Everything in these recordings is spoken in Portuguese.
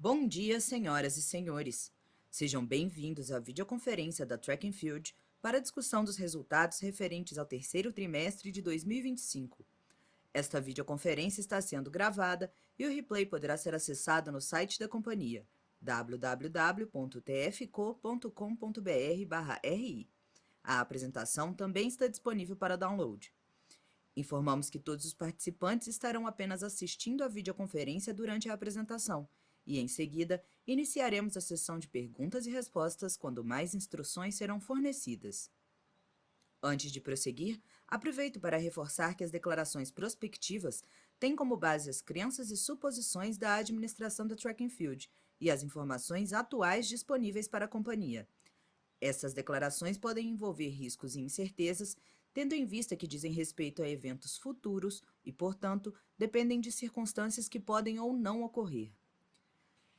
Bom dia, senhoras e senhores. Sejam bem-vindos à videoconferência da Track and Field para a discussão dos resultados referentes ao terceiro trimestre de 2025. Esta videoconferência está sendo gravada e o replay poderá ser acessado no site da companhia www.tfco.com.br/ri. A apresentação também está disponível para download. Informamos que todos os participantes estarão apenas assistindo à videoconferência durante a apresentação e, em seguida, iniciaremos a sessão de perguntas e respostas quando mais instruções serão fornecidas. Antes de prosseguir, aproveito para reforçar que as declarações prospectivas têm como base as crenças e suposições da administração da Track and Field e as informações atuais disponíveis para a companhia. Essas declarações podem envolver riscos e incertezas, tendo em vista que dizem respeito a eventos futuros e, portanto, dependem de circunstâncias que podem ou não ocorrer.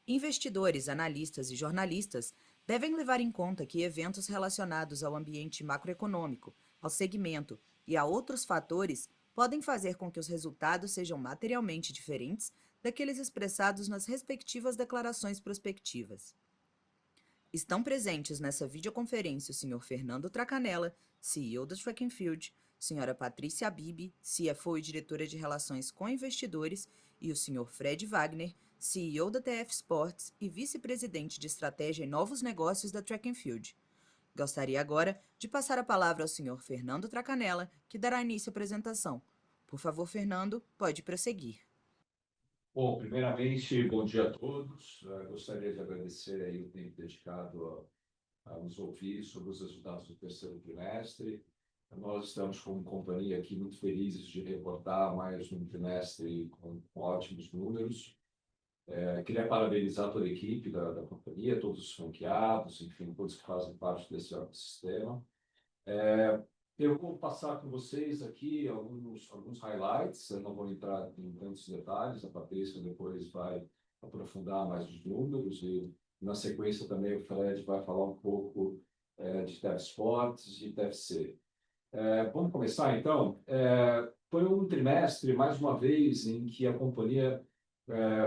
Investidores, analistas e jornalistas devem levar em conta que eventos relacionados ao ambiente macroeconômico, ao segmento e a outros fatores podem fazer com que os resultados sejam materialmente diferentes daqueles expressados nas respectivas declarações prospectivas. Estão presentes nessa videoconferência o Sr. Fernando Tracanella, CEO da Track and Field, Sra. Patrícia Bibi, CFO e diretora de Relações com Investidores, e o Sr. Fred Wagner, CEO da TF Sports e vice-presidente de Estratégia e Novos Negócios da Track and Field. Gostaria agora de passar a palavra ao Sr. Fernando Tracanella, que dará início à apresentação. Por favor, Fernando, pode prosseguir. Bom, primeiramente, bom dia a todos. Gostaria de agradecer aí o tempo dedicado a nos ouvir sobre os resultados do terceiro trimestre. Nós estamos, como companhia, aqui muito felizes de reportar mais um trimestre com ótimos números. Queria parabenizar toda a equipe da companhia, todos os franqueados, enfim, todos que fazem parte desse ecossistema. Eu vou passar com vocês aqui alguns highlights, eu não vou entrar em tantos detalhes, a Patrícia depois vai aprofundar mais os números e, na sequência, também o Fred vai falar um pouco de TF Sports e TFC. Vamos começar, então? Foi um trimestre, mais uma vez, em que a companhia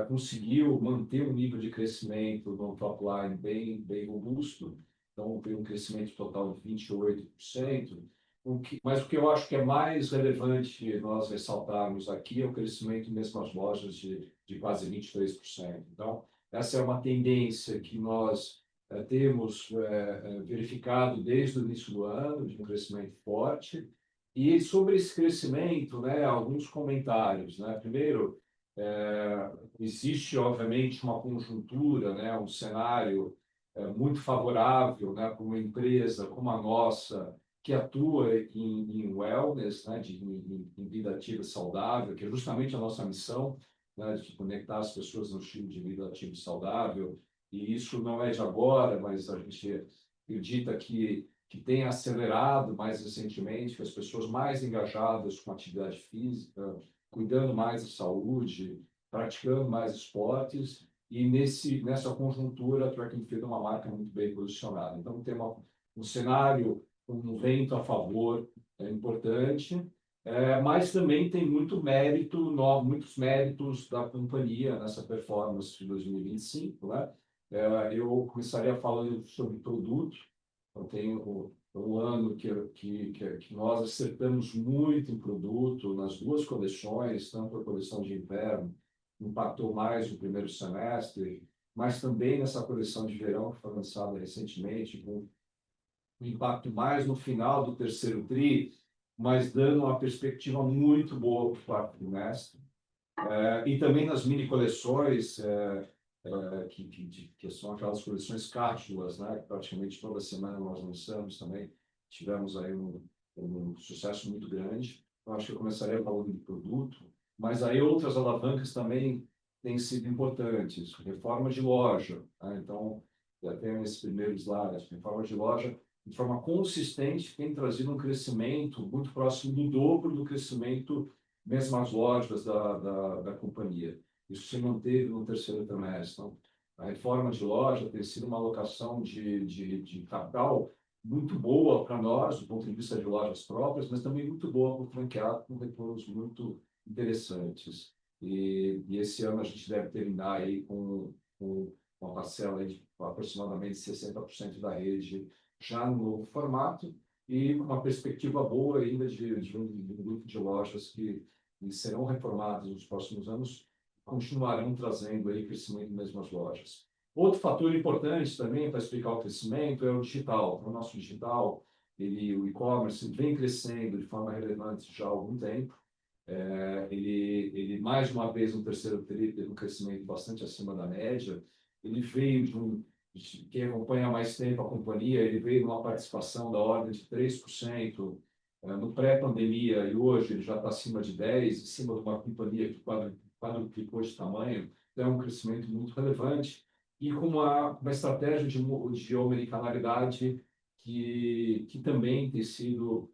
conseguiu manter um nível de crescimento no top line bem robusto, então foi um crescimento total de 28%. Mas o que eu acho que é mais relevante nós ressaltarmos aqui é o crescimento mesmo nas lojas de quase 23%. Então, essa é uma tendência que nós temos verificado desde o início do ano, de um crescimento forte. E sobre esse crescimento, alguns comentários. Primeiro, existe, obviamente, uma conjuntura, um cenário muito favorável para uma empresa como a nossa, que atua em wellness, em vida ativa saudável, que é justamente a nossa missão, de conectar as pessoas no estilo de vida ativo e saudável. E isso não é de agora, mas a gente acredita que tem acelerado mais recentemente, que as pessoas mais engajadas com atividade física, cuidando mais da saúde, praticando mais esportes, e nessa conjuntura a Track and Field é uma marca muito bem posicionada. Então, tem um cenário, um vento a favor importante, mas também tem muito mérito, muitos méritos da companhia nessa performance de 2025. Eu começaria falando sobre produto. Então, tem um ano que nós acertamos muito em produto nas duas coleções, tanto a coleção de inverno, impactou mais no primeiro semestre, mas também nessa coleção de verão que foi lançada recentemente, com um impacto mais no final do terceiro tri, mas dando uma perspectiva muito boa para o quarto trimestre. E também nas mini coleções, que são aquelas coleções cápsulas, que praticamente toda semana nós lançamos também. Tivemos aí um sucesso muito grande. Eu acho que eu começaria falando de produto, mas aí outras alavancas também têm sido importantes. Reforma de loja. Então, até nesse primeiro slide, reforma de loja, de forma consistente, tem trazido um crescimento muito próximo do dobro do crescimento mesmo as lojas da companhia. Isso se manteve no terceiro trimestre. Então, a reforma de loja tem sido uma alocação de capital muito boa para nós, do ponto de vista de lojas próprias, mas também muito boa para o franqueado, com retornos muito interessantes. E esse ano a gente deve terminar aí com com uma parcela de aproximadamente 60% da rede já no novo formato e com uma perspectiva boa ainda de um grupo de lojas que serão reformadas nos próximos anos, continuarão trazendo aí crescimento nas mesmas lojas. Outro fator importante também para explicar o crescimento é o digital. O nosso digital, o e-commerce, vem crescendo de forma relevante já há algum tempo. Ele mais uma vez, no terceiro tri, teve um crescimento bastante acima da média. Ele veio quem acompanha há mais tempo a companhia, ele veio de uma participação da ordem de 3% no pré-pandemia, e hoje ele já está acima de 10%, em cima de uma companhia que quadruplicou de tamanho. Então, é um crescimento muito relevante e com uma estratégia de omnicanalidade que também tem sido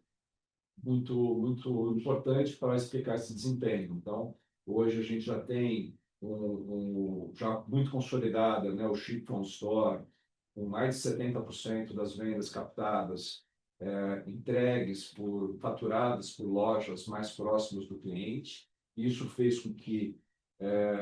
muito importante para explicar esse desempenho. Então, hoje a gente já tem já muito consolidada, né, o Ship from Store, com mais de 70% das vendas captadas, faturadas por lojas mais próximas do cliente. Isso fez com que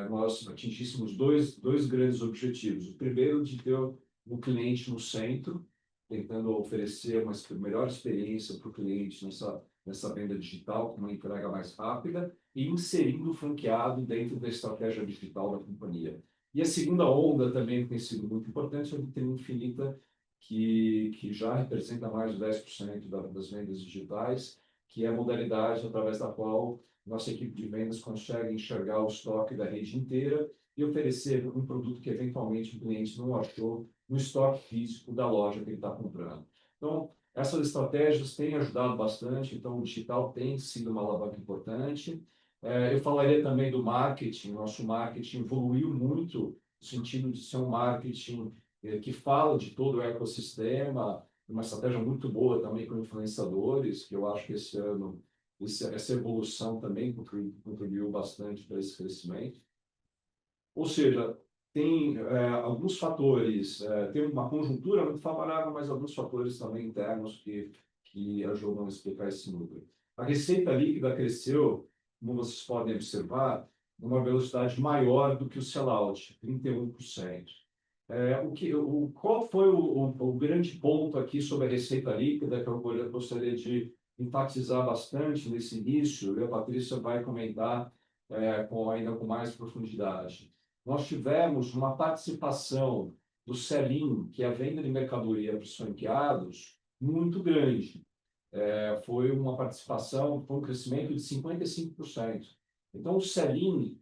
nós atingíssemos dois grandes objetivos. O primeiro, de ter o cliente no centro, tentando oferecer uma melhor experiência para o cliente nessa venda digital, com uma entrega mais rápida, e inserindo o franqueado dentro da estratégia digital da companhia. E a segunda onda também tem sido muito importante, é a Vitrine Infinita, que já representa mais de 10% das vendas digitais, que é a modalidade através da qual nossa equipe de vendas consegue enxergar o estoque da rede inteira e oferecer um produto que eventualmente o cliente não achou no estoque físico da loja que ele está comprando. Então, essas estratégias têm ajudado bastante, então o digital tem sido uma alavanca importante. Eu falaria também do marketing. Nosso marketing evoluiu muito no sentido de ser um marketing que fala de todo o ecossistema, uma estratégia muito boa também com influenciadores, que eu acho que esse ano essa evolução também contribuiu bastante para esse crescimento. Ou seja, tem alguns fatores, tem uma conjuntura muito favorável, mas alguns fatores também internos que ajudam a explicar esse número. A receita líquida cresceu, como vocês podem observar, numa velocidade maior do que o sellout, 31%. Qual foi o grande ponto aqui sobre a receita líquida que eu gostaria de enfatizar bastante nesse início, e a Patrícia vai comentar ainda com mais profundidade. Nós tivemos uma participação do sell-in, que é a venda de mercadoria para os franqueados, muito grande. Foi uma participação, foi um crescimento de 55%. Então, o sell-in,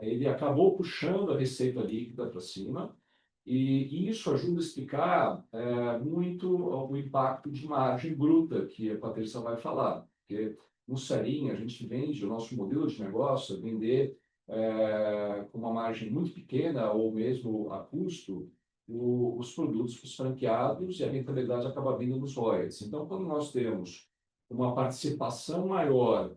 ele acabou puxando a receita líquida para cima, e isso ajuda a explicar muito o impacto de margem bruta, que a Patrícia vai falar. Porque no sell-in, a gente vende, o nosso modelo de negócio é vender com uma margem muito pequena ou mesmo a custo os produtos para os franqueados, e a rentabilidade acaba vindo nos royalties. Então, quando nós temos uma participação maior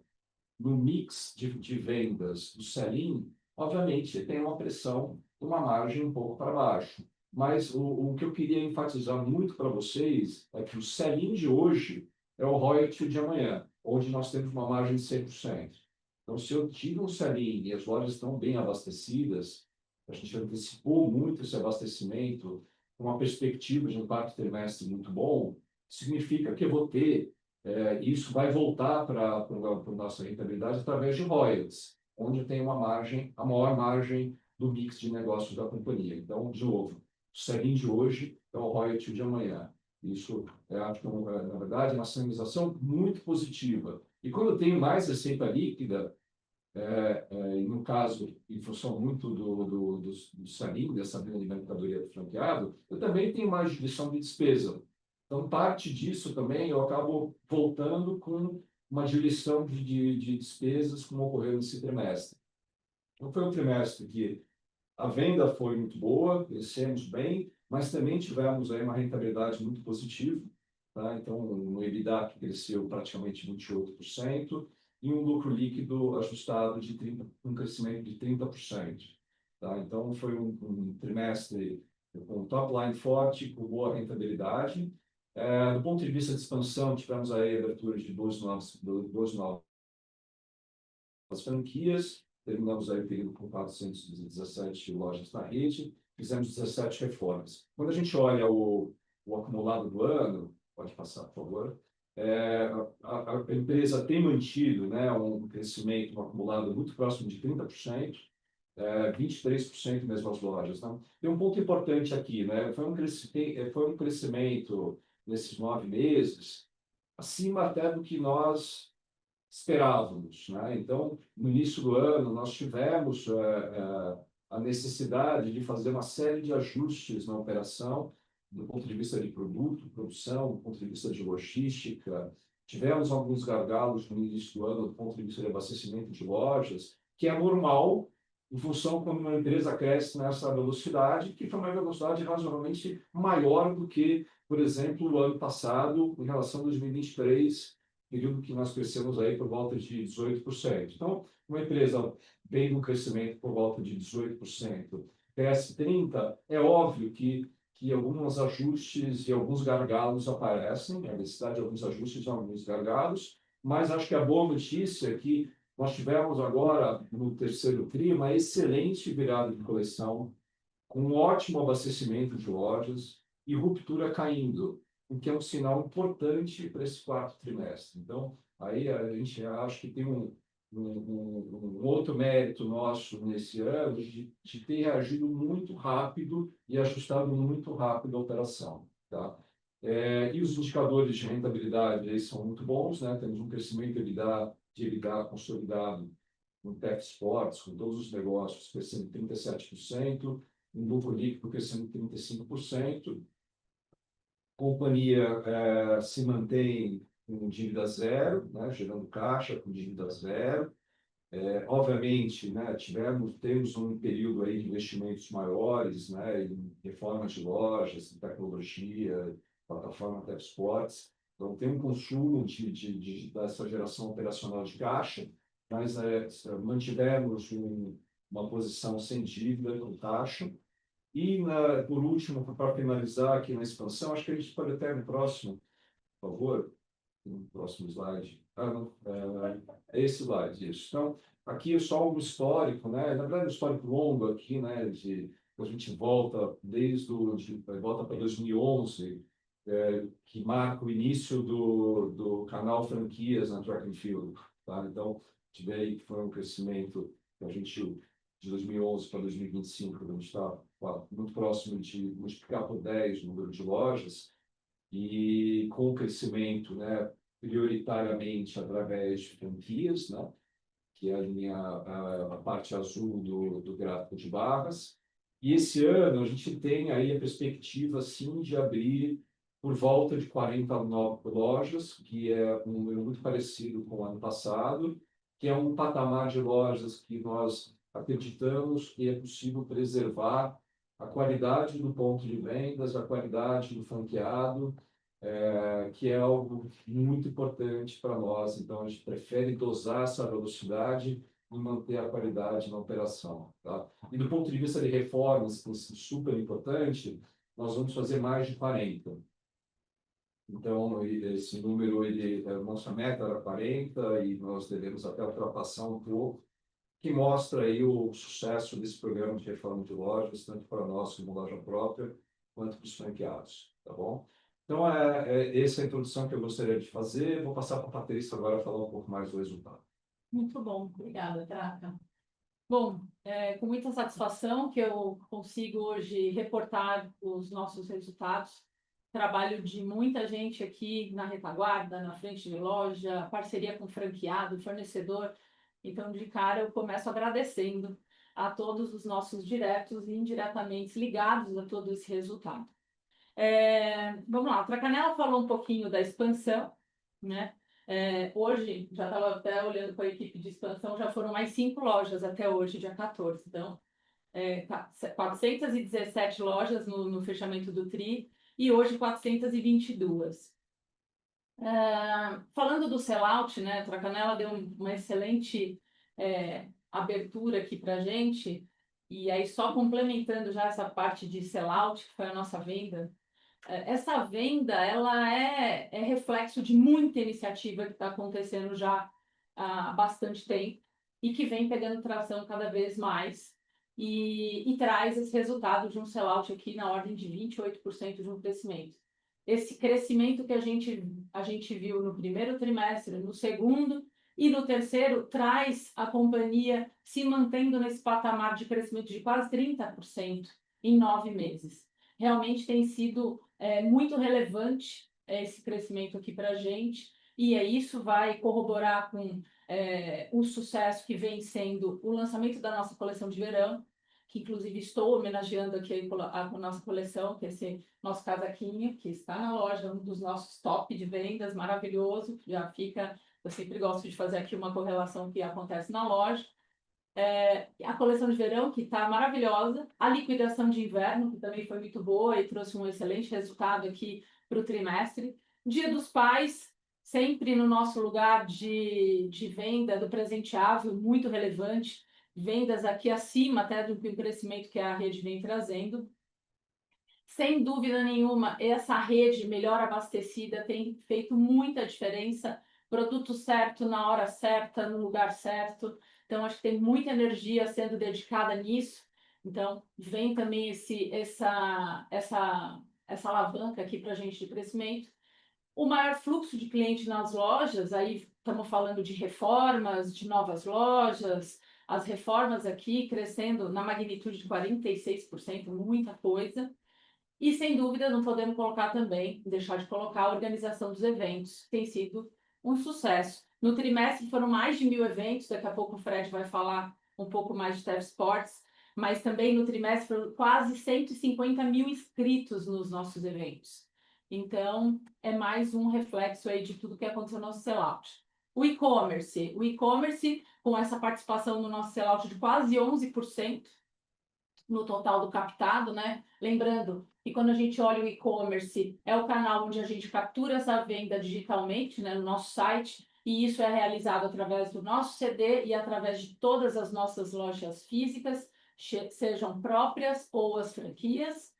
no mix de vendas do sell-in, obviamente tem uma pressão, uma margem um pouco para baixo. Mas o que eu queria enfatizar muito para vocês é que o sell-in de hoje é o royalty de amanhã, onde nós temos uma margem de 100%. Então, se eu tiro um sell-in e as lojas estão bem abastecidas, a gente antecipou muito esse abastecimento, com uma perspectiva de um quarto trimestre muito bom, significa que eu vou ter isso vai voltar para a nossa rentabilidade através de royalties, onde tem uma margem, a maior margem do mix de negócios da companhia. Então, de novo, o sell-in de hoje é o royalty de amanhã. Isso, acho que, na verdade, é uma sinalização muito positiva. E quando eu tenho mais receita líquida, no caso, em função muito do sell-in, dessa venda de mercadoria do franqueado, eu também tenho mais diluição de despesa. Então, parte disso também eu acabo voltando com uma diluição de despesas, como ocorreu nesse trimestre. Então, foi um trimestre que a venda foi muito boa, crescemos bem, mas também tivemos aí uma rentabilidade muito positiva. Tá? Então, um EBITDA que cresceu praticamente 28%, e um lucro líquido ajustado um crescimento de 30%. Tá? Então, foi um trimestre com top line forte, com boa rentabilidade. Do ponto de vista de expansão, tivemos aí a abertura de 12 novas franquias, terminamos aí o período com 417 lojas na rede, fizemos 17 reformas. Quando a gente olha o acumulado do ano, pode passar, por favor, a empresa tem mantido, né, um crescimento um acumulado muito próximo de 30%, 23% mesmo as lojas. Né? Tem um ponto importante aqui, né? Foi um crescimento nesses 9 meses acima até do que nós esperávamos. Né? Então, no início do ano, nós tivemos a necessidade de fazer uma série de ajustes na operação, do ponto de vista de produto, produção, do ponto de vista de logística. Tivemos alguns gargalos no início do ano, do ponto de vista de abastecimento de lojas, que é normal, em função quando uma empresa cresce nessa velocidade, que foi uma velocidade razoavelmente maior do que, por exemplo, o ano passado, em relação a 2023, período que nós crescemos aí por volta de 18%. Então, uma empresa vem num crescimento por volta de 18%, cresce 30%, é óbvio que alguns ajustes e alguns gargalos aparecem, a necessidade de alguns ajustes e alguns gargalos, mas acho que a boa notícia é que nós tivemos agora, no terceiro TRI, uma excelente virada de coleção, com um ótimo abastecimento de lojas e ruptura caindo, o que é um sinal importante para esse quarto trimestre. Então, aí a gente acha que tem um outro mérito nosso nesse ano de ter reagido muito rápido e ajustado muito rápido a operação. Tá? E os indicadores de rentabilidade aí são muito bons, né? Temos um crescimento de EBITDA consolidado no Tech Sports, com todos os negócios crescendo 37%, um lucro líquido crescendo 35%. A companhia se mantém com dívida zero, né, gerando caixa com dívida zero. Obviamente, né, temos um período aí de investimentos maiores, né, em reformas de lojas, em tecnologia, plataforma Tech Sports. Então, tem um consumo dessa geração operacional de caixa, mas mantivemos uma posição sem dívida com caixa. E, por último, para finalizar aqui na expansão, acho que a gente pode até no próximo, por favor, no próximo slide. Não, é esse slide, isso. Então, aqui é só um histórico, né? Na verdade, um histórico longo aqui, né? A gente volta volta para 2011, que marca o início do canal franquias na Track and Field. Tá? Então, tive aí que foi um crescimento que a gente, de 2011 para 2025, a gente está muito próximo de multiplicar por 10 o número de lojas, e com o crescimento, né, prioritariamente através de franquias, né, que é a parte azul do gráfico de barras. E esse ano a gente tem aí a perspectiva, sim, de abrir por volta de 49 lojas, que é um número muito parecido com o ano passado, que é um patamar de lojas que nós acreditamos que é possível preservar a qualidade do ponto de vendas, a qualidade do franqueado, que é algo muito importante para nós. Então, a gente prefere dosar essa velocidade e manter a qualidade na operação. Tá? E do ponto de vista de reformas, que é super importante, nós vamos fazer mais de 40. Então, esse número, nossa meta era 40 e nós devemos até ultrapassar um pouco, que mostra aí o sucesso desse programa de reforma de lojas, tanto para nós como loja própria, quanto para os franqueados, tá bom? Então, essa é a introdução que eu gostaria de fazer. Vou passar para a Patrícia agora falar um pouco mais do resultado. Muito bom, obrigada, Traca. Bom, com muita satisfação que eu consigo hoje reportar os nossos resultados. Trabalho de muita gente aqui na retaguarda, na frente de loja, parceria com franqueado, fornecedor. Então, de cara, eu começo agradecendo a todos os nossos diretos e indiretamente ligados a todo esse resultado. Vamos lá, a Tracanela falou um pouquinho da expansão, né? Hoje, já estava até olhando com a equipe de expansão, já foram mais 5 lojas até hoje, dia 14. Então, 417 lojas no fechamento do TRI e hoje 422. Falando do sellout, né, a Tracanela deu uma excelente abertura aqui para a gente, e aí só complementando já essa parte de sellout, que foi a nossa venda. Essa venda, ela é reflexo de muita iniciativa que está acontecendo já há bastante tempo. e que vem pegando tração cada vez mais e traz esse resultado de um sellout aqui na ordem de 28% de um crescimento. Esse crescimento que a gente viu no primeiro trimestre, no segundo e no terceiro, traz a companhia se mantendo nesse patamar de crescimento de quase 30% em 9 meses. Realmente tem sido muito relevante esse crescimento aqui para a gente, e isso vai corroborar com um sucesso que vem sendo o lançamento da nossa coleção de verão, que inclusive estou homenageando aqui a nossa coleção, que é esse nosso casaquinho, que está na loja, um dos nossos top de vendas, maravilhoso, já fica, eu sempre gosto de fazer aqui uma correlação que acontece na loja. A coleção de verão, que está maravilhosa, a liquidação de inverno, que também foi muito boa e trouxe um excelente resultado aqui para o trimestre. Dia dos Pais, sempre no nosso lugar de venda do presenteável, muito relevante, vendas aqui acima até do crescimento que a rede vem trazendo. Sem dúvida nenhuma, essa rede melhor abastecida tem feito muita diferença, produto certo, na hora certa, no lugar certo. Então, acho que tem muita energia sendo dedicada nisso. Então, vem também essa alavanca aqui para a gente de crescimento. O maior fluxo de cliente nas lojas, aí estamos falando de reformas, de novas lojas, as reformas aqui crescendo na magnitude de 46%, muita coisa. E, sem dúvida, não podemos deixar de colocar a organização dos eventos, que tem sido um sucesso. No trimestre foram mais de 1.000 eventos, daqui a pouco o Fred vai falar um pouco mais de Tev Sports, mas também no trimestre foram quase 150 mil inscritos nos nossos eventos. Então, é mais um reflexo aí de tudo que aconteceu no nosso sellout. O e-commerce, com essa participação no nosso sellout de quase 11% no total do captado, né? Lembrando que quando a gente olha o e-commerce, é o canal onde a gente captura essa venda digitalmente, né, no nosso site, e isso é realizado através do nosso CD e através de todas as nossas lojas físicas, sejam próprias ou as franquias.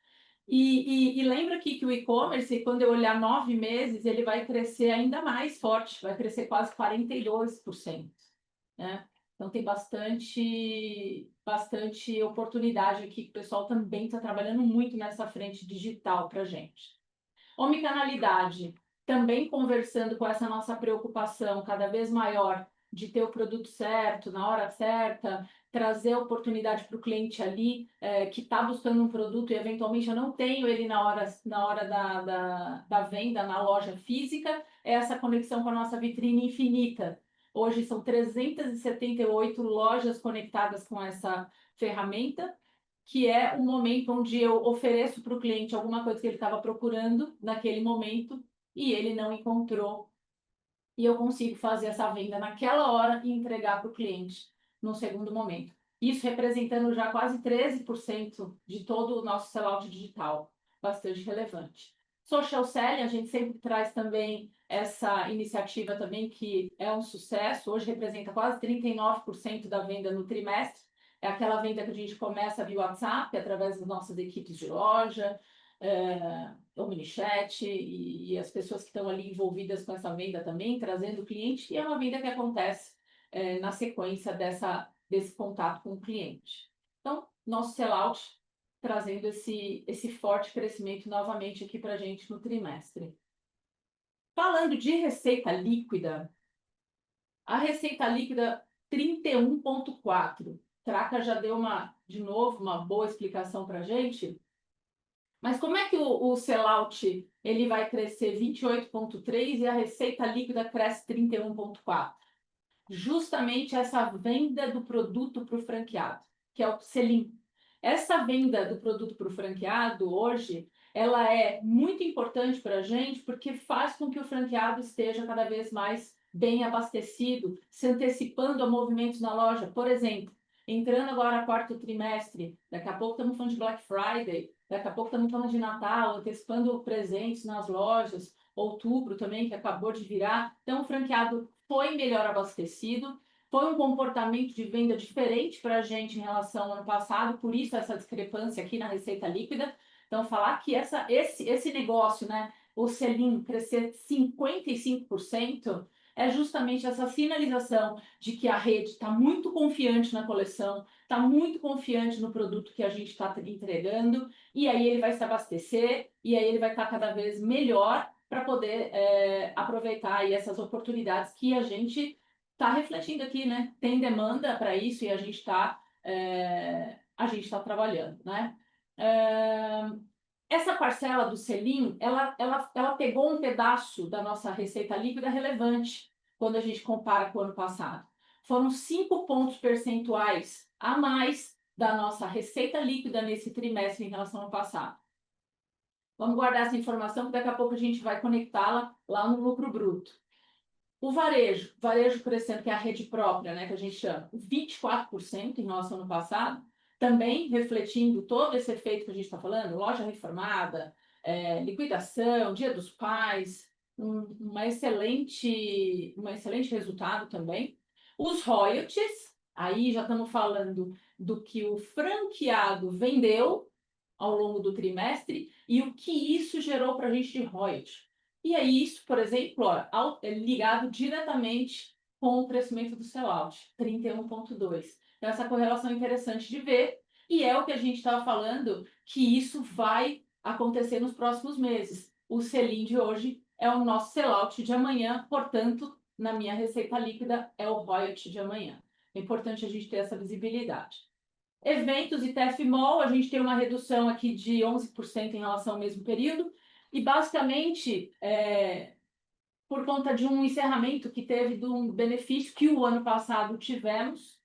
E lembra aqui que o e-commerce, quando eu olhar 9 meses, ele vai crescer ainda mais forte, vai crescer quase 42%, né? Então, tem bastante oportunidade aqui, que o pessoal também está trabalhando muito nessa frente digital para a gente. Omnicanalidade, também conversando com essa nossa preocupação cada vez maior de ter o produto certo, na hora certa, trazer oportunidade para o cliente ali, que está buscando um produto e eventualmente eu não tenho ele na hora da venda na loja física, é essa conexão com a nossa vitrine infinita. Hoje são 378 lojas conectadas com essa ferramenta, que é o momento onde eu ofereço para o cliente alguma coisa que ele estava procurando naquele momento e ele não encontrou. E eu consigo fazer essa venda naquela hora e entregar para o cliente no segundo momento. Isso representando já quase 13% de todo o nosso sellout digital. Bastante relevante. Social selling, a gente sempre traz também essa iniciativa também que é um sucesso. Hoje representa quase 39% da venda no trimestre. É aquela venda que a gente começa via WhatsApp, através das nossas equipes de loja, o minichat e as pessoas que estão ali envolvidas com essa venda também, trazendo o cliente, e é uma venda que acontece na sequência desse contato com o cliente. Então, nosso sellout trazendo esse forte crescimento novamente aqui para a gente no trimestre. Falando de receita líquida, a receita líquida 31,4. Traca já deu de novo uma boa explicação para a gente. Mas como é que o sellout ele vai crescer 28,3 e a receita líquida cresce 31,4? Justamente essa venda do produto para o franqueado, que é o sell-in. Essa venda do produto para o franqueado hoje, ela é muito importante para a gente porque faz com que o franqueado esteja cada vez mais bem abastecido, se antecipando a movimentos na loja. Por exemplo, entrando agora quarto trimestre, daqui a pouco estamos falando de Black Friday, daqui a pouco estamos falando de Natal, antecipando presentes nas lojas, outubro também, que acabou de virar. Então, o franqueado foi melhor abastecido, foi um comportamento de venda diferente para a gente em relação ao ano passado, por isso essa discrepância aqui na receita líquida. Então, falar que esse negócio, né, o sell-in crescer 55%, é justamente essa sinalização de que a rede está muito confiante na coleção, está muito confiante no produto que a gente está entregando, e aí ele vai se abastecer, e aí ele vai estar cada vez melhor para poder aproveitar aí essas oportunidades que a gente está refletindo aqui, né? Tem demanda para isso e a gente está trabalhando, né? Essa parcela do selim, ela pegou um pedaço da nossa receita líquida relevante quando a gente compara com o ano passado. Foram 5 pontos percentuais a mais da nossa receita líquida nesse trimestre em relação ao passado. Vamos guardar essa informação, porque daqui a pouco a gente vai conectá-la lá no lucro bruto. O varejo crescendo, que é a rede própria, né, que a gente chama, 24% em relação ao ano passado, também refletindo todo esse efeito que a gente está falando, loja reformada, liquidação, Dia dos Pais, um excelente resultado também. Os royalties, aí já estamos falando do que o franqueado vendeu ao longo do trimestre e o que isso gerou para a gente de royalties. E aí isso, por exemplo, é ligado diretamente com o crescimento do sellout, 31,2%. Então, essa correlação é interessante de ver, e é o que a gente estava falando, que isso vai acontecer nos próximos meses. O sell-in de hoje é o nosso sellout de amanhã, portanto, na minha receita líquida, é o royalty de amanhã. É importante a gente ter essa visibilidade. Eventos e TFMOL, a gente tem uma redução aqui de 11% em relação ao mesmo período, e basicamente por conta de um encerramento que teve de um benefício que o ano passado tivemos,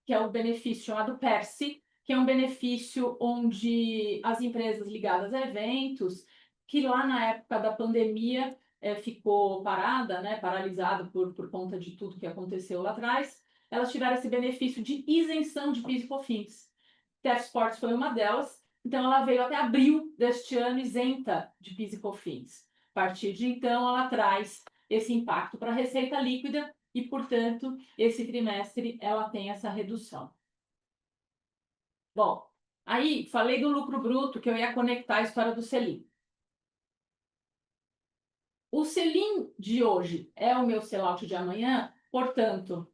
que é o benefício chamado PERSE, que é um benefício onde as empresas ligadas a eventos, que lá na época da pandemia ficou parada, né, paralisada por conta de tudo que aconteceu lá atrás, elas tiveram esse benefício de isenção de PIS e COFINS. TF Sports foi uma delas, então ela veio até abril deste ano isenta de PIS e COFINS. A partir de então, ela traz esse impacto para a receita líquida e, portanto, esse trimestre ela tem essa redução. Bom, aí falei do lucro bruto, que eu ia conectar a história do selim. O selim de hoje é o meu sellout de amanhã, portanto,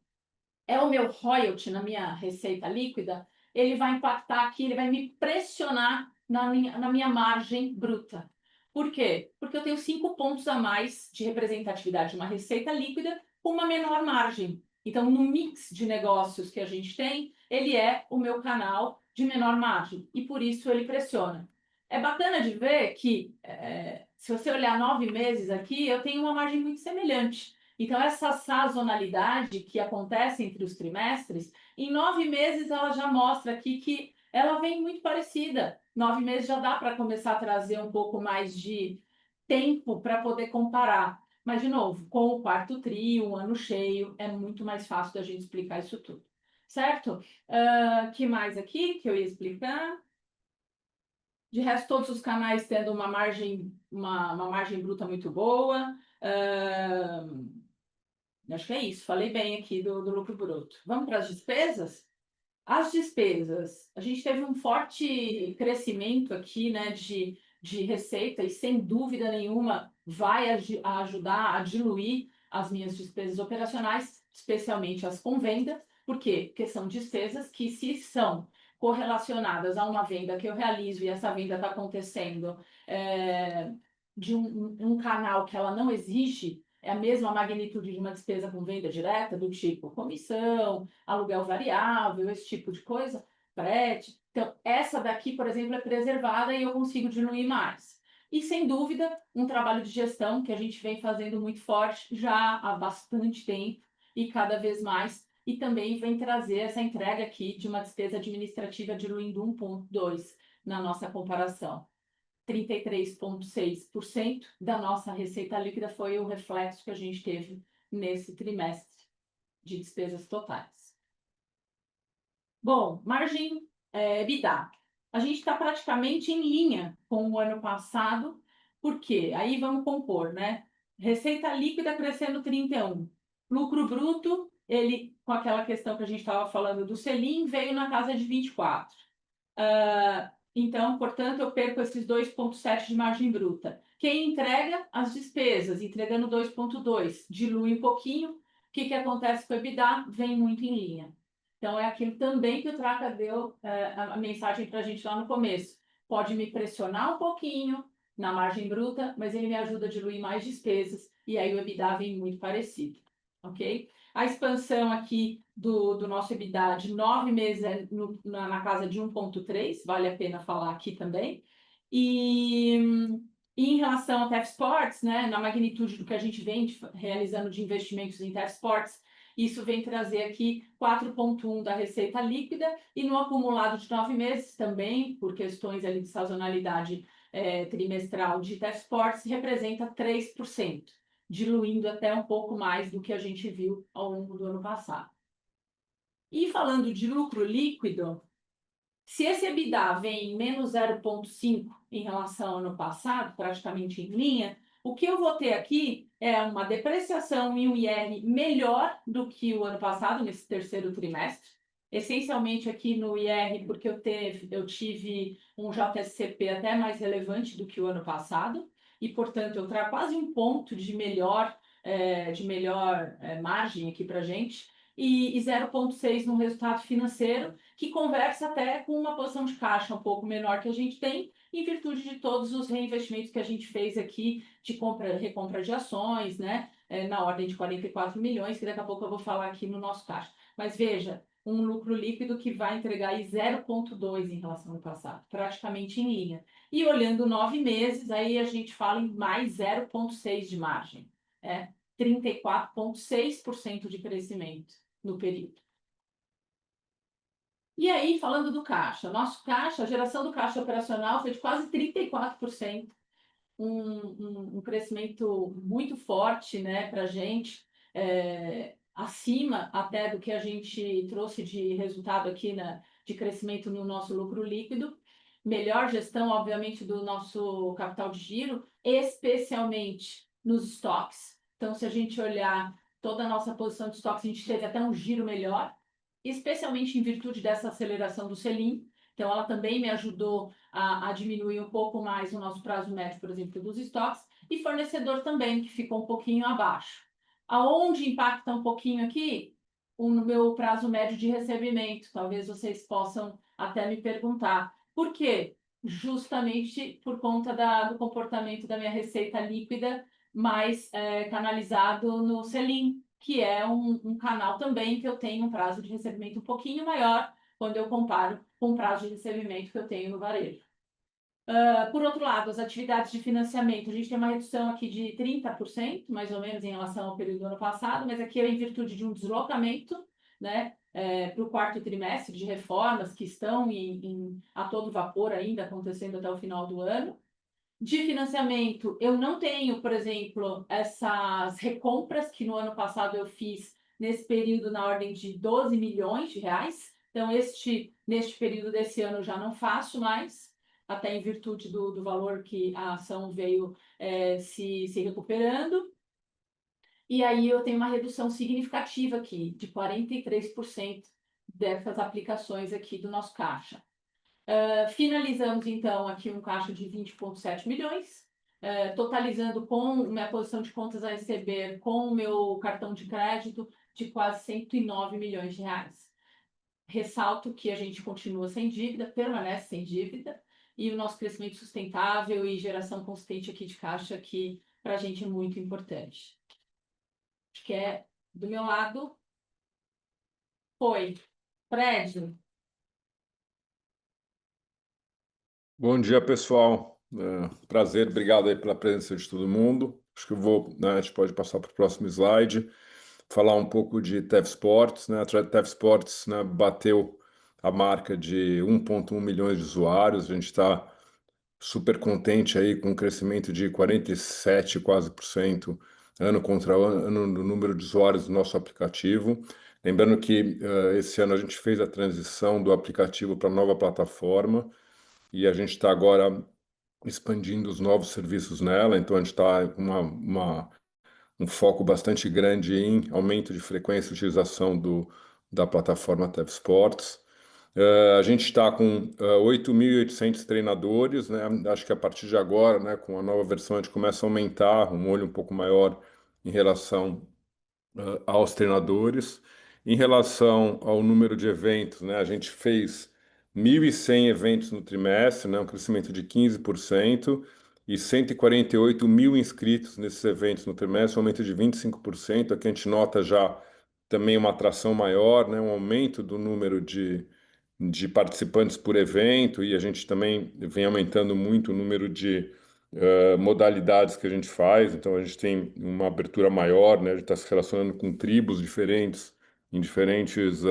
é o meu royalty na minha receita líquida, ele vai impactar aqui, ele vai me pressionar na minha margem bruta. Por quê? Porque eu tenho 5 pontos a mais de representatividade de uma receita líquida com uma menor margem. Então, no mix de negócios que a gente tem, ele é o meu canal de menor margem e por isso ele pressiona. É bacana de ver que, se você olhar 9 meses aqui, eu tenho uma margem muito semelhante. Então, essa sazonalidade que acontece entre os trimestres, em 9 meses ela já mostra aqui que ela vem muito parecida. 9 meses já dá para começar a trazer um pouco mais de tempo para poder comparar. Mas, de novo, com o quarto tri, um ano cheio, é muito mais fácil da gente explicar isso tudo. Certo? Que mais aqui que eu ia explicar? De resto, todos os canais tendo uma margem bruta muito boa. Acho que é isso. Falei bem aqui do lucro bruto. Vamos para as despesas? As despesas, a gente teve um forte crescimento aqui, né, de receita e, sem dúvida nenhuma, vai ajudar a diluir as minhas despesas operacionais, especialmente as com venda. Por quê? Porque são despesas que, se são correlacionadas a uma venda que eu realizo e essa venda está acontecendo de um canal que ela não exige a mesma magnitude de uma despesa com venda direta, do tipo comissão, aluguel variável, esse tipo de coisa, frete. Então, essa daqui, por exemplo, é preservada e eu consigo diluir mais. E, sem dúvida, um trabalho de gestão que a gente vem fazendo muito forte já há bastante tempo e cada vez mais, e também vem trazer essa entrega aqui de uma despesa administrativa diluindo 1,2 na nossa comparação. 33,6% da nossa receita líquida foi o reflexo que a gente teve nesse trimestre de despesas totais. Bom, margem EBITDA. A gente está praticamente em linha com o ano passado, porque aí vamos compor, né? Receita líquida crescendo 31%. Lucro bruto, ele, com aquela questão que a gente estava falando do selim, veio na casa de 24%. Então, portanto, eu perco esses 2,7 de margem bruta. Quem entrega as despesas, entregando 2,2, dilui um pouquinho. O que acontece com o EBITDA? Vem muito em linha. Então, é aquilo também que o Traca deu a mensagem para a gente lá no começo. Pode me pressionar um pouquinho na margem bruta, mas ele me ajuda a diluir mais despesas, e aí o EBITDA vem muito parecido, ok? A expansão aqui do nosso EBITDA de 9 meses é na casa de 1,3, vale a pena falar aqui também. E em relação ao TEF Sports, né, na magnitude do que a gente vem realizando de investimentos em TEF Sports, isso vem trazer aqui 4,1 da receita líquida, e no acumulado de 9 meses também, por questões ali de sazonalidade trimestral de TEF Sports, representa 3%, diluindo até um pouco mais do que a gente viu ao longo do ano passado. E falando de lucro líquido, se esse EBITDA vem em menos 0,5 em relação ao ano passado, praticamente em linha, o que eu vou ter aqui é uma depreciação e um IR melhor do que o ano passado, nesse terceiro trimestre. Essencialmente aqui no IR, porque eu tive um JSCP até mais relevante do que o ano passado, e, portanto, eu trago quase um ponto de melhor margem aqui para a gente, e 0,6 no resultado financeiro, que conversa até com uma posição de caixa um pouco menor que a gente tem, em virtude de todos os reinvestimentos que a gente fez aqui de recompra de ações, né, na ordem de 44 milhões, que daqui a pouco eu vou falar aqui no nosso caixa. Mas veja, um lucro líquido que vai entregar aí 0,2 em relação ao passado, praticamente em linha. E olhando 9 meses, aí a gente fala em mais 0,6 de margem, 34,6% de crescimento no período. E aí, falando do caixa, nosso caixa, a geração do caixa operacional foi de quase 34%, um crescimento muito forte, né, para a gente, acima até do que a gente trouxe de resultado aqui de crescimento no nosso lucro líquido. Melhor gestão, obviamente, do nosso capital de giro, especialmente nos estoques. Então, se a gente olhar toda a nossa posição de estoques, a gente teve até um giro melhor, especialmente em virtude dessa aceleração do Selim. Então, ela também me ajudou a diminuir um pouco mais o nosso prazo médio, por exemplo, dos estoques, e fornecedor também, que ficou um pouquinho abaixo. Aonde impacta um pouquinho aqui? O meu prazo médio de recebimento. Talvez vocês possam até me perguntar. Por quê? Justamente por conta do comportamento da minha receita líquida mais canalizado no Selim, que é um canal também que eu tenho um prazo de recebimento um pouquinho maior quando eu comparo com o prazo de recebimento que eu tenho no varejo. Por outro lado, as atividades de financiamento, a gente tem uma redução aqui de 30%, mais ou menos, em relação ao período do ano passado, mas aqui é em virtude de um deslocamento, né, para o quarto trimestre, de reformas que estão a todo vapor ainda, acontecendo até o final do ano. De financiamento, eu não tenho, por exemplo, essas recompras que no ano passado eu fiz nesse período na ordem de 12 milhões de reais. Então, neste período desse ano eu já não faço mais, até em virtude do valor que a ação veio se recuperando. E aí eu tenho uma redução significativa aqui, de 43% dessas aplicações aqui do nosso caixa. Finalizamos, então, aqui um caixa de 20,7 milhões, totalizando com minha posição de contas a receber com o meu cartão de crédito de quase 109 milhões de reais. Ressalto que a gente continua sem dívida, permanece sem dívida, e o nosso crescimento sustentável e geração consistente aqui de caixa, que para a gente é muito importante. Acho que do meu lado, foi. Fred. Bom dia, pessoal. Prazer, obrigado aí pela presença de todo mundo. Acho que a gente pode passar para o próximo slide, falar um pouco de TEF Sports, né? A TEF Sports, né, bateu a marca de 1,1 milhões de usuários. A gente está super contente aí com um crescimento de 47, quase por cento, ano contra ano, no número de usuários do nosso aplicativo. Lembrando que esse ano a gente fez a transição do aplicativo para a nova plataforma, e a gente está agora expandindo os novos serviços nela, então a gente está com um foco bastante grande em aumento de frequência de utilização da plataforma TEF Sports. A gente está com 8.800 treinadores, né? Acho que a partir de agora, né, com a nova versão, a gente começa a aumentar um olho um pouco maior em relação aos treinadores. Em relação ao número de eventos, né, a gente fez 1.100 eventos no trimestre, né, um crescimento de 15%, e 148 mil inscritos nesses eventos no trimestre, um aumento de 25%. Aqui a gente nota já também uma atração maior, né, um aumento do número de participantes por evento, e a gente também vem aumentando muito o número de modalidades que a gente faz. Então a gente tem uma abertura maior, né? A gente está se relacionando com tribos diferentes, em diferentes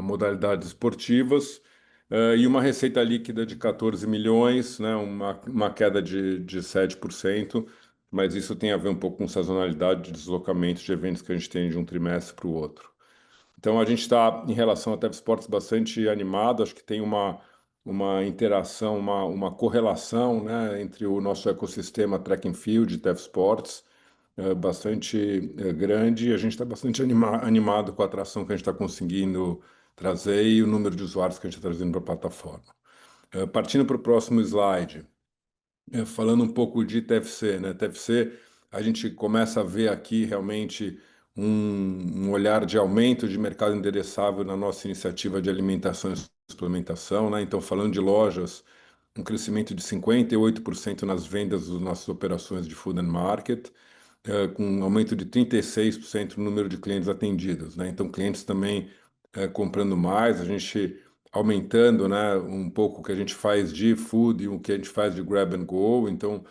modalidades esportivas, e uma receita líquida de 14 milhões, né? Uma queda de 7%, mas isso tem a ver um pouco com sazonalidade de deslocamento de eventos que a gente tem de um trimestre para o outro. Então, a gente está, em relação a Tev Sports, bastante animado. Acho que tem uma interação, uma correlação, né, entre o nosso ecossistema Track and Field e Tev Sports, bastante grande. E a gente está bastante animado com a atração que a gente está conseguindo trazer e o número de usuários que a gente está trazendo para a plataforma. Partindo para o próximo slide. Falando um pouco de TFC, né? TFC, a gente começa a ver aqui realmente um olhar de aumento de mercado endereçável na nossa iniciativa de alimentação e suplementação, né? Então, falando de lojas, um crescimento de 58% nas vendas das nossas operações de food and market, com um aumento de 36% no número de clientes atendidos, né? Então, clientes também comprando mais, a gente aumentando, né, um pouco o que a gente faz de food e o que a gente faz de grab and go. Então,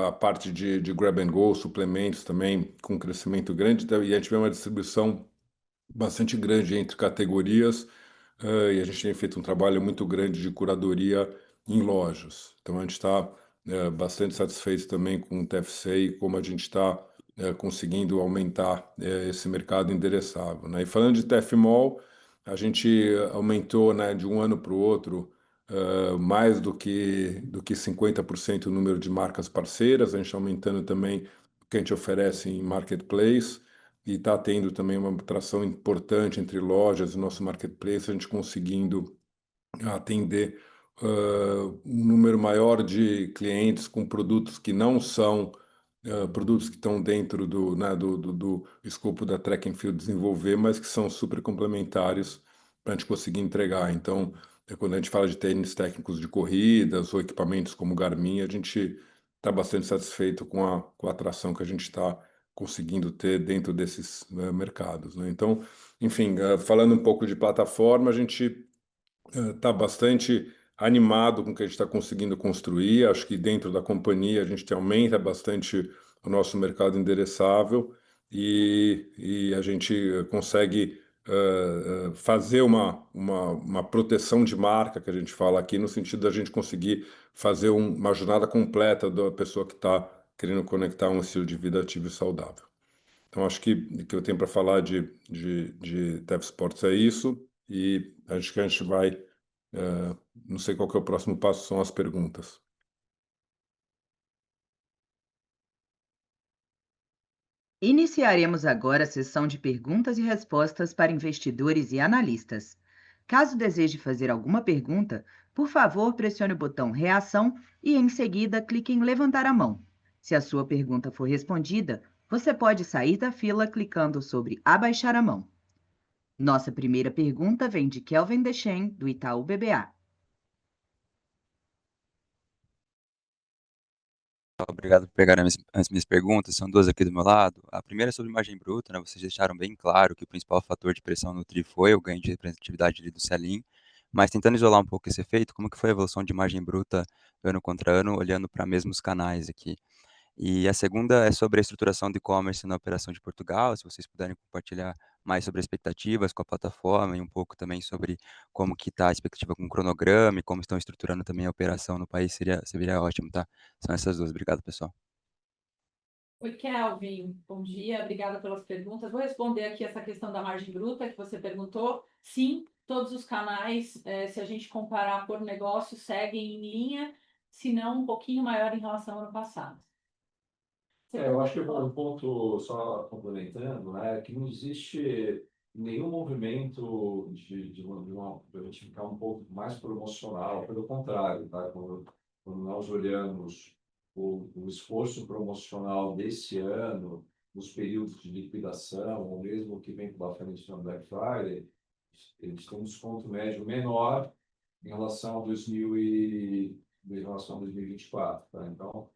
a parte de grab and go, suplementos também com um crescimento grande, e a gente vê uma distribuição bastante grande entre categorias, e a gente tem feito um trabalho muito grande de curadoria em lojas. Então, a gente está bastante satisfeito também com o TFC e como a gente está conseguindo aumentar esse mercado endereçável, né? E falando de TFMall, a gente aumentou, né, de um ano para o outro mais do que 50% o número de marcas parceiras. A gente está aumentando também o que a gente oferece em marketplace, e está tendo também uma atração importante entre lojas e nosso marketplace, a gente conseguindo atender um número maior de clientes com produtos que não são produtos que estão dentro né, do escopo da Track and Field desenvolver, mas que são super complementares para a gente conseguir entregar. Então, quando a gente fala de tênis técnicos de corridas ou equipamentos como Garmin, a gente está bastante satisfeito com a atração que a gente está conseguindo ter dentro desses mercados, né? Então, enfim, falando um pouco de plataforma, a gente está bastante animado com o que a gente está conseguindo construir. Acho que dentro da companhia a gente aumenta bastante o nosso mercado endereçável, e a gente consegue fazer uma proteção de marca, que a gente fala aqui, no sentido da gente conseguir fazer uma jornada completa da pessoa que está querendo conectar um estilo de vida ativo e saudável. Então, acho que o que eu tenho para falar de Tev Sports é isso, e acho que a gente vai. Não sei qual que é o próximo passo, são as perguntas. Iniciaremos agora a sessão de perguntas e respostas para investidores e analistas. Caso deseje fazer alguma pergunta, por favor, pressione o botão Reação e, em seguida, clique em Levantar a mão. Se a sua pergunta for respondida, você pode sair da fila clicando sobre Abaixar a mão. Nossa primeira pergunta vem de Kelvin Dechen, do Itaú BBA. Obrigado por pegar as minhas perguntas, são duas aqui do meu lado. A primeira é sobre margem bruta, né? Vocês deixaram bem claro que o principal fator de pressão no TRI foi o ganho de representatividade ali do Sell-in, mas tentando isolar um pouco esse efeito, como que foi a evolução de margem bruta ano contra ano, olhando para mesmos canais aqui? E a segunda é sobre a estruturação do e-commerce na operação de Portugal, se vocês puderem compartilhar mais sobre expectativas com a plataforma e um pouco também sobre como que está a expectativa com o cronograma e como estão estruturando também a operação no país, seria ótimo, tá? São essas duas. Obrigado, pessoal. Oi, Kelvin. Bom dia, obrigada pelas perguntas. Vou responder aqui essa questão da margem bruta que você perguntou. Sim, todos os canais, se a gente comparar por negócio, seguem em linha, se não um pouquinho maior em relação ao ano passado. Eu acho que um ponto, só complementando, né, que não existe nenhum movimento de a gente ficar um pouco mais promocional, pelo contrário, tá? Quando nós olhamos o esforço promocional desse ano, nos períodos de liquidação, ou mesmo que vem pela frente na Black Friday, eles têm um desconto médio menor em relação a 2024, tá? Então,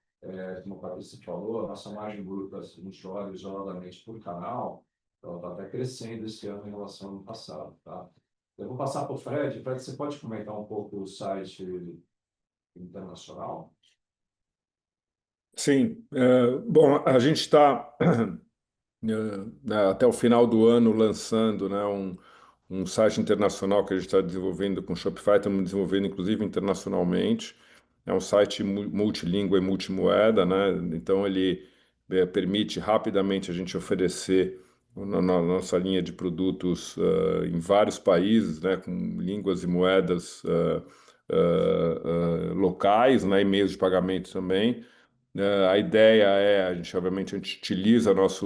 como a Patrícia falou, a nossa margem bruta, se a gente olha isoladamente por canal, ela está até crescendo esse ano em relação ao ano passado, tá? Eu vou passar para o Fred. Fred, você pode comentar um pouco o site internacional? Sim, bom, a gente está até o final do ano lançando, né, um site internacional que a gente está desenvolvendo com Shopify, estamos desenvolvendo inclusive internacionalmente. É um site multilíngua e multimoeda, né? Então ele permite rapidamente a gente oferecer na nossa linha de produtos em vários países, né, com línguas e moedas locais, né, e meios de pagamento também. A ideia é, obviamente, a gente utiliza nossa,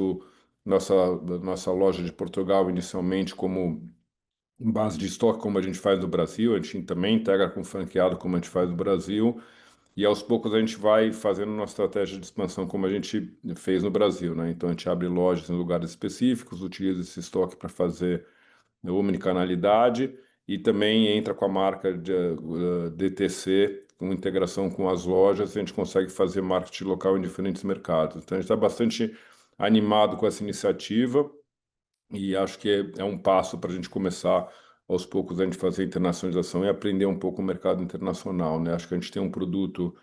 nossa loja de Portugal inicialmente como base de estoque, como a gente faz no Brasil, a gente também integra com franqueado, como a gente faz no Brasil, e aos poucos a gente vai fazendo nossa estratégia de expansão, como a gente fez no Brasil, né? Então a gente abre lojas em lugares específicos, utiliza esse estoque para fazer omnicanalidade e também entra com a marca de DTC, com integração com as lojas, a gente consegue fazer marketing local em diferentes mercados. Então a gente está bastante animado com essa iniciativa e acho que é um passo para a gente começar aos poucos a gente fazer internacionalização e aprender um pouco o mercado internacional, né? Acho que a gente tem um produto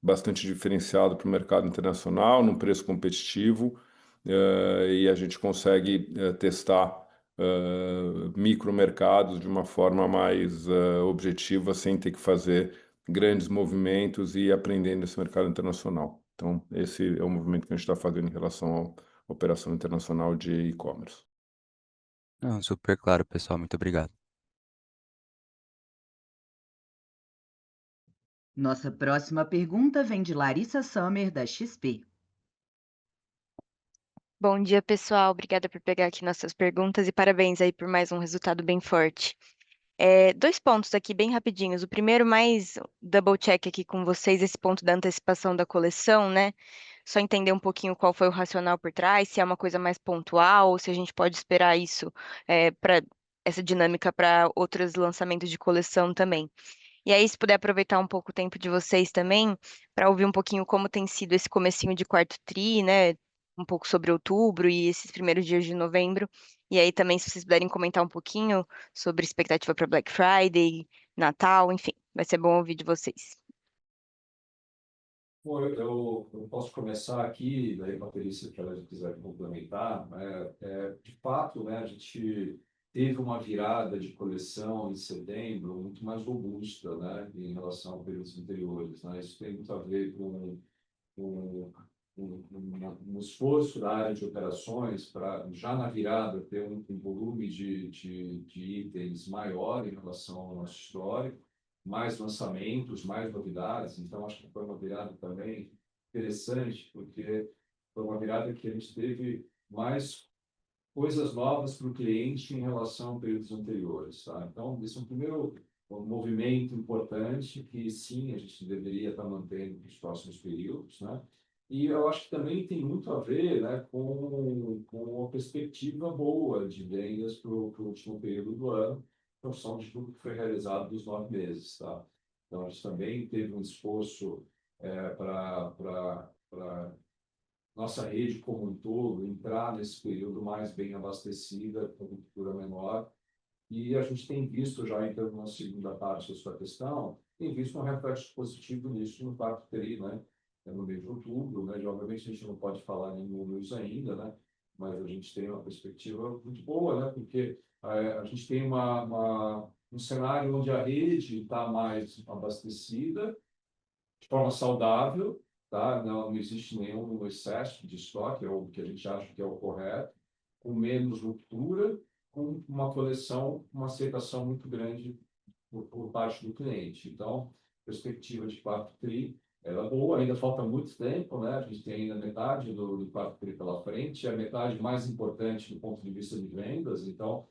bastante diferenciado para o mercado internacional, num preço competitivo, e a gente consegue testar micromercados de uma forma mais objetiva, sem ter que fazer grandes movimentos e aprendendo esse mercado internacional. Então, esse é o movimento que a gente está fazendo em relação à operação internacional de e-commerce. Não, super claro, pessoal. Muito obrigado. Nossa próxima pergunta vem de Larissa Summer, da XP. Bom dia, pessoal. Obrigada por pegar aqui nossas perguntas e parabéns aí por mais um resultado bem forte. Dois pontos aqui bem rapidinhos. O primeiro, mais double check aqui com vocês, esse ponto da antecipação da coleção, né? Só entender um pouquinho qual foi o racional por trás, se é uma coisa mais pontual, ou se a gente pode esperar isso para essa dinâmica para outros lançamentos de coleção também. E aí, se puder aproveitar um pouco o tempo de vocês também, para ouvir um pouquinho como tem sido esse comecinho de quarto tri, né? Um pouco sobre outubro e esses primeiros dias de novembro. E aí também, se vocês puderem comentar um pouquinho sobre expectativa para Black Friday, Natal, enfim, vai ser bom ouvir de vocês. Bom, eu posso começar aqui, daí a Patrícia, se ela quiser complementar. De fato, né, a gente teve uma virada de coleção em setembro muito mais robusta, né, em relação a períodos anteriores, né? Isso tem muito a ver com um esforço da área de operações para, já na virada, ter um volume de itens maior em relação ao nosso histórico, mais lançamentos, mais novidades. Então, acho que foi uma virada também interessante, porque foi uma virada que a gente teve mais coisas novas para o cliente em relação a períodos anteriores, tá? Então, esse é um primeiro movimento importante que, sim, a gente deveria estar mantendo nos próximos períodos, né? E eu acho que também tem muito a ver, né, com uma perspectiva boa de vendas para o último período do ano, em função de tudo que foi realizado nos 9 meses, tá? Então, a gente também teve um esforço para nossa rede como um todo entrar nesse período mais bem abastecida, com cultura menor. E a gente tem visto já, então, na segunda parte da sua questão, tem visto um reflexo positivo nisso no quarto tri, né? No mês de outubro, né? Obviamente a gente não pode falar em números ainda, né? Mas a gente tem uma perspectiva muito boa, né? Porque a gente tem um cenário onde a rede está mais abastecida, de forma saudável, tá? Não existe nenhum excesso de estoque, é o que a gente acha que é o correto, com menos ruptura, com uma coleção, uma aceitação muito grande por parte do cliente. Então, perspectiva de quarto tri, ela é boa, ainda falta muito tempo, né? A gente tem ainda metade do quarto tri pela frente, é a metade mais importante do ponto de vista de vendas, então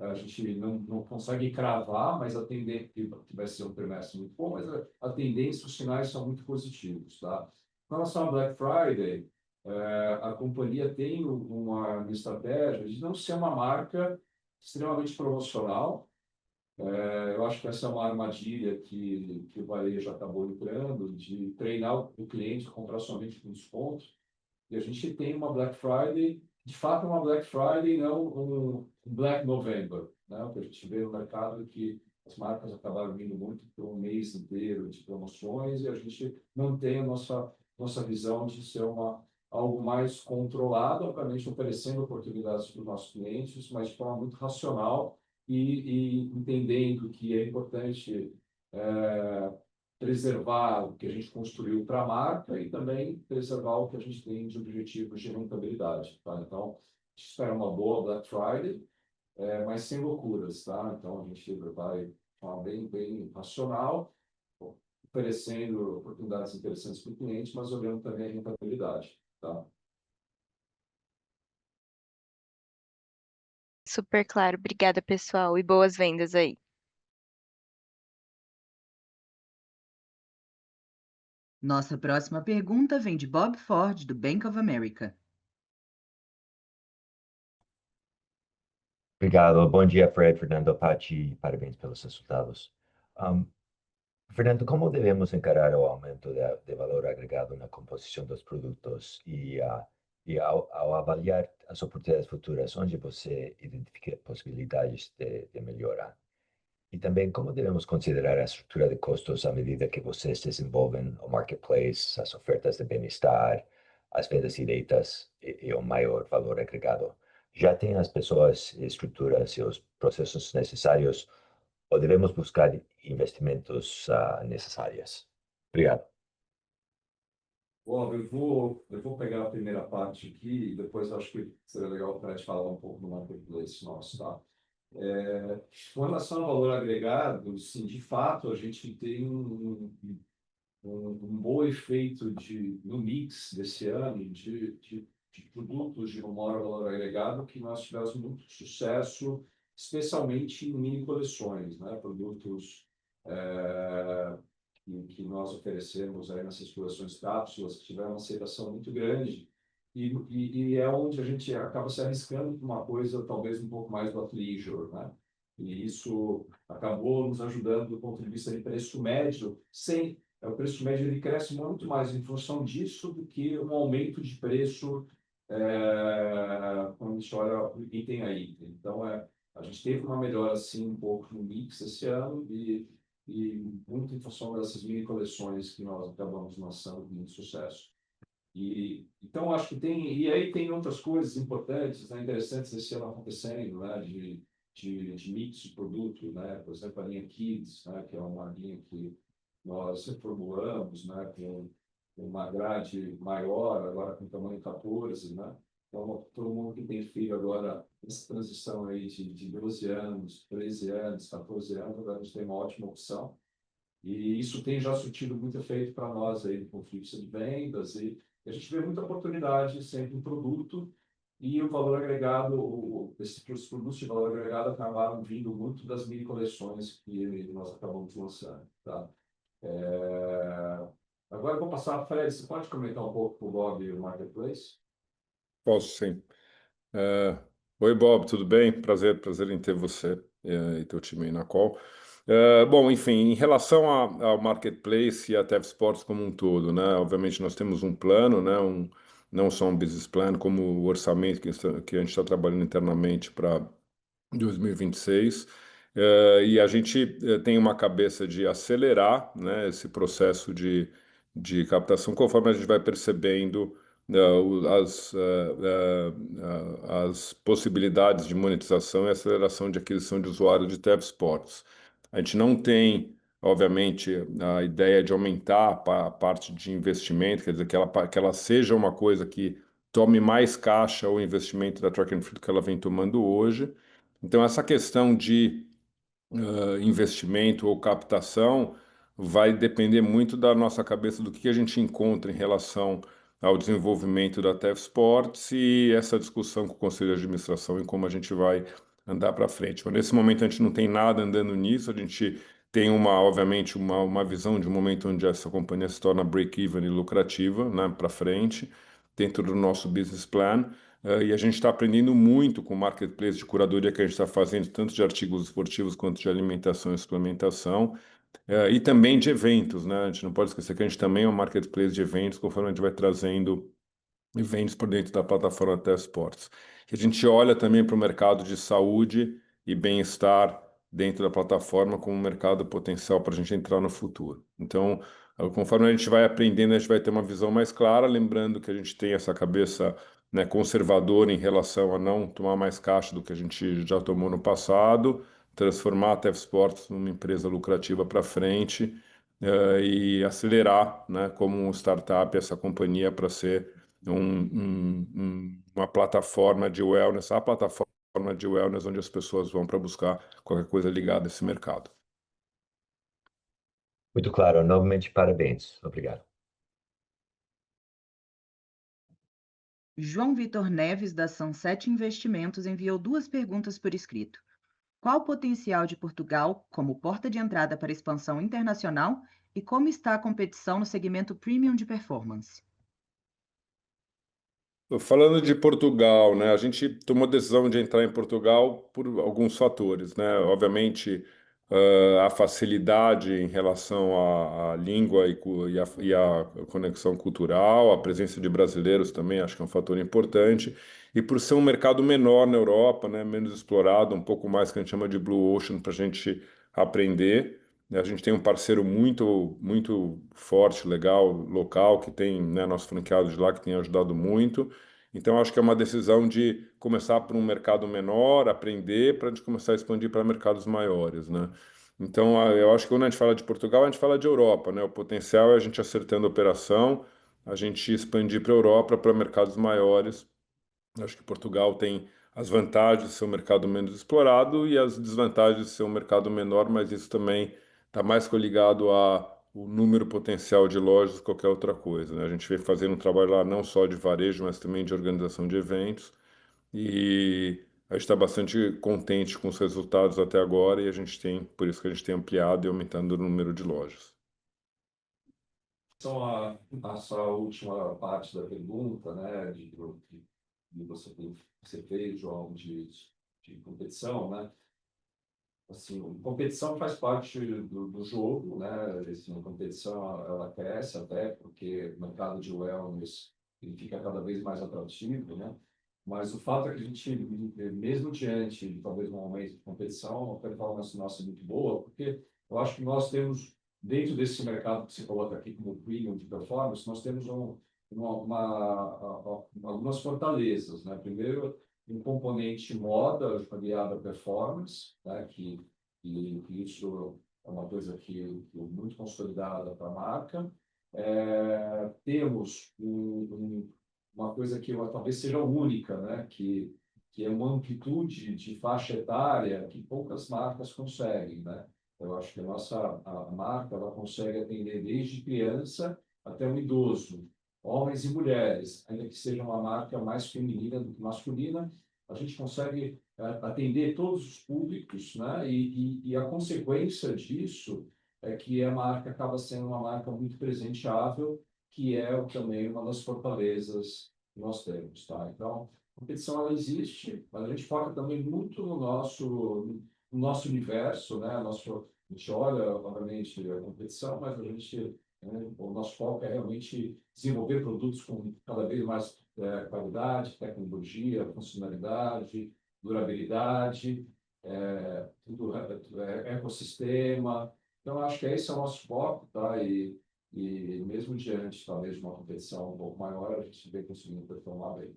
A gente não consegue cravar, mas a tendência que vai ser um trimestre muito bom, mas a tendência, os sinais são muito positivos, tá? Com relação a Black Friday, a companhia tem uma estratégia de não ser uma marca extremamente promocional. Eu acho que essa é uma armadilha que o varejo acabou entrando, de treinar o cliente a comprar somente com desconto. E a gente tem uma Black Friday, de fato, uma Black Friday, não um Black November, né? O que a gente vê no mercado é que as marcas acabaram vindo muito por um mês inteiro de promoções e a gente mantém a nossa visão de ser algo mais controlado, obviamente oferecendo oportunidades para os nossos clientes, mas de forma muito racional e entendendo que é importante preservar o que a gente construiu para a marca e também preservar o que a gente tem de objetivos de rentabilidade, tá? Então, a gente espera uma boa Black Friday, mas sem loucuras, tá? Então, a gente vai de forma bem racional, oferecendo oportunidades interessantes para o cliente, mas olhando também a rentabilidade, tá? Super claro. Obrigada, pessoal, e boas vendas aí. Nossa próxima pergunta vem de Bob Ford, do Bank of America. Obrigado. Bom dia, Fred, Fernando, Paty. Parabéns pelos resultados. Um, Fernando, como devemos encarar o aumento de valor agregado na composição dos produtos e ao avaliar as oportunidades futuras, onde você identifica possibilidades de melhora? E também, como devemos considerar a estrutura de custos à medida que vocês desenvolvem o marketplace, as ofertas de bem-estar, as vendas diretas e o maior valor agregado? Já têm as pessoas, estruturas e os processos necessários ou devemos buscar investimentos necessários? Obrigado. Bom, eu vou pegar a primeira parte aqui e depois acho que seria legal para a gente falar um pouco do marketplace nosso, tá? Com relação ao valor agregado, sim, de fato, a gente tem um bom efeito no mix desse ano de produtos de maior valor agregado que nós tivemos muito sucesso, especialmente em mini coleções, né? Produtos que nós oferecemos aí nessas coleções cápsulas, que tiveram uma aceitação muito grande e é onde a gente acaba se arriscando para uma coisa talvez um pouco mais do athleisure, né? E isso acabou nos ajudando do ponto de vista de preço médio, o preço médio ele cresce muito mais em função disso do que um aumento de preço quando a gente olha o item a item. Então, a gente teve uma melhora, assim, um pouco no mix esse ano e muito em função dessas mini coleções que nós acabamos lançando com muito sucesso. Então, acho que e aí tem outras coisas importantes, né, interessantes esse ano acontecendo, né, de mix de produto, né, por exemplo, a linha Kids, né, que é uma linha que nós reformulamos, né, com uma grade maior, agora com tamanho 14, né? Então, todo mundo que tem filho agora, essa transição aí de 12 anos, 13 anos, 14 anos, agora a gente tem uma ótima opção. E isso tem já surtido muito efeito para nós aí com fluxo de vendas e a gente vê muita oportunidade sempre em produto e o valor agregado, esses produtos de valor agregado acabaram vindo muito das mini coleções que nós acabamos lançando, tá? Agora eu vou passar a Fred, você pode comentar um pouco com o Bob e o Marketplace? Posso sim. Oi, Bob, tudo bem? Prazer em ter você e teu time aí na call. Bom, enfim, em relação ao Marketplace e a Tev Sports como um todo, né? Obviamente nós temos um plano, né? Não só um business plan, como o orçamento que a gente está trabalhando internamente para 2026. E a gente tem uma cabeça de acelerar, né, esse processo de captação conforme a gente vai percebendo as possibilidades de monetização e aceleração de aquisição de usuários de Tev Sports. A gente não tem, obviamente, a ideia de aumentar a parte de investimento, quer dizer, que ela seja uma coisa que tome mais caixa ou investimento da Track and Field que ela vem tomando hoje. Então, essa questão de investimento ou captação vai depender muito da nossa cabeça, do que a gente encontra em relação ao desenvolvimento da Tev Sports e essa discussão com o Conselho de Administração em como a gente vai andar para frente. Mas nesse momento a gente não tem nada andando nisso, a gente tem obviamente, uma visão de um momento onde essa companhia se torna break-even e lucrativa, né, para frente, dentro do nosso business plan. E a gente está aprendendo muito com o marketplace de curadoria que a gente está fazendo, tanto de artigos esportivos quanto de alimentação e suplementação, e também de eventos, né? A gente não pode esquecer que a gente também é um marketplace de eventos, conforme a gente vai trazendo eventos por dentro da plataforma TF Sports. E a gente olha também para o mercado de saúde e bem-estar dentro da plataforma como um mercado potencial para a gente entrar no futuro. Então, conforme a gente vai aprendendo, a gente vai ter uma visão mais clara, lembrando que a gente tem essa cabeça, né, conservadora em relação a não tomar mais caixa do que a gente já tomou no passado, transformar a TF Sports numa empresa lucrativa para frente, e acelerar, né, como um startup essa companhia para ser uma plataforma de wellness, a plataforma de wellness onde as pessoas vão para buscar qualquer coisa ligada a esse mercado. Muito claro. Novamente, parabéns. Obrigado. João Vitor Neves, da Sunset Investimentos, enviou 2 perguntas por escrito. Qual o potencial de Portugal como porta de entrada para expansão internacional e como está a competição no segmento premium de performance? Falando de Portugal, né, a gente tomou a decisão de entrar em Portugal por alguns fatores, né? Obviamente, a facilidade em relação à língua e a conexão cultural, a presença de brasileiros também, acho que é um fator importante. E por ser um mercado menor na Europa, né, menos explorado, um pouco mais que a gente chama de Blue Ocean para a gente aprender. A gente tem um parceiro muito, muito forte, legal, local, que tem, né, nosso franqueado de lá, que tem ajudado muito. Então, acho que é uma decisão de começar por um mercado menor, aprender, para a gente começar a expandir para mercados maiores, né? Então, eu acho que quando a gente fala de Portugal, a gente fala de Europa, né? O potencial é a gente acertando a operação, a gente expandir para a Europa, para mercados maiores. Acho que Portugal tem as vantagens de ser um mercado menos explorado e as desvantagens de ser um mercado menor, mas isso também está mais coligado ao número potencial de lojas do que qualquer outra coisa, né? A gente vem fazendo um trabalho lá não só de varejo, mas também de organização de eventos e a gente está bastante contente com os resultados até agora e por isso que a gente tem ampliado e aumentando o número de lojas. Então, essa última parte da pergunta, né, de você fez, João, de competição, né? Assim, competição faz parte do jogo, né? Assim, a competição ela cresce até porque o mercado de wellness ele fica cada vez mais atrativo, né? Mas o fato é que a gente, mesmo diante de talvez um aumento de competição, a performance nossa é muito boa, porque eu acho que nós temos, dentro desse mercado que se coloca aqui como premium de performance, nós temos algumas fortalezas, né? Primeiro, um componente moda aliado à performance, né? Que isso é uma coisa que é muito consolidada para a marca. Temos uma coisa que talvez seja única, né? Que é uma amplitude de faixa etária que poucas marcas conseguem, né? Eu acho que a marca ela consegue atender desde criança até um idoso, homens e mulheres, ainda que seja uma marca mais feminina do que masculina, a gente consegue atender todos os públicos, né? E a consequência disso é que a marca acaba sendo uma marca muito presenteável, que é também uma das fortalezas que nós temos, tá? Então, a competição ela existe, mas a gente foca também muito no nosso universo, né? A gente olha, obviamente, a competição, mas o nosso foco é realmente desenvolver produtos com cada vez mais qualidade, tecnologia, funcionalidade, durabilidade, ecossistema. Então, acho que esse é o nosso foco, tá? E mesmo diante, talvez, de uma competição um pouco maior, a gente vem conseguindo performar bem.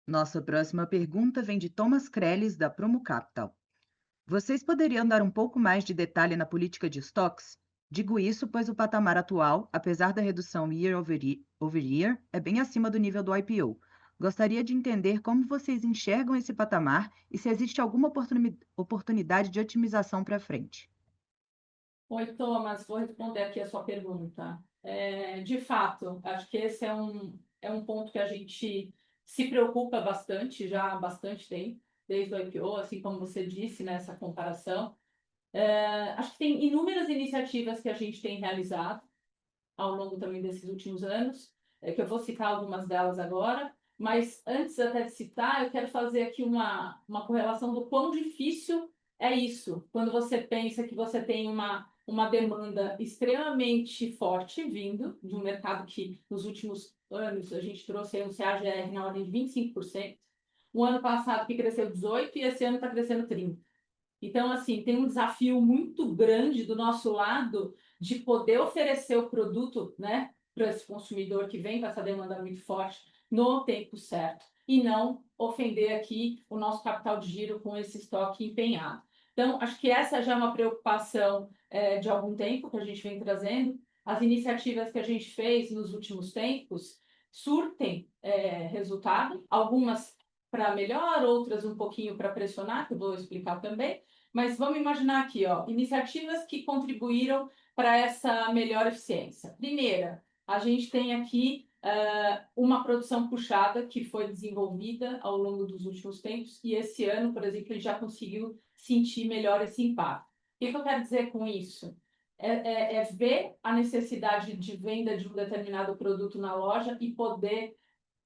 Nossa próxima pergunta vem de Thomas Krellis, da Promo Capital. Vocês poderiam dar um pouco mais de detalhe na política de estoques? Digo isso pois o patamar atual, apesar da redução year over year, é bem acima do nível do IPO. Gostaria de entender como vocês enxergam esse patamar e se existe alguma oportunidade de otimização para frente. Oi, Thomas, vou responder aqui a sua pergunta. De fato, acho que esse é um ponto que a gente se preocupa bastante, já há bastante tempo, desde o IPO, assim como você disse nessa comparação. Acho que tem inúmeras iniciativas que a gente tem realizado ao longo também desses últimos anos, que eu vou citar algumas delas agora, mas antes até de citar, eu quero fazer aqui uma correlação do quão difícil é isso, quando você pensa que você tem uma demanda extremamente forte vindo de um mercado que nos últimos anos a gente trouxe aí um CAGR na ordem de 25%, o ano passado que cresceu 18% e esse ano está crescendo 30%. Então, assim, tem um desafio muito grande do nosso lado de poder oferecer o produto, né, para esse consumidor que vem com essa demanda muito forte no tempo certo e não ofender aqui o nosso capital de giro com esse estoque empenhado. Então, acho que essa já é uma preocupação de algum tempo que a gente vem trazendo. As iniciativas que a gente fez nos últimos tempos surtem resultado, algumas para melhor, outras um pouquinho para pressionar, que eu vou explicar também. Mas vamos imaginar aqui, ó, iniciativas que contribuíram para essa melhor eficiência. Primeira, a gente tem aqui uma produção puxada que foi desenvolvida ao longo dos últimos tempos e esse ano, por exemplo, a gente já conseguiu sentir melhor esse impacto. O que eu quero dizer com isso? É ver a necessidade de venda de um determinado produto na loja e poder,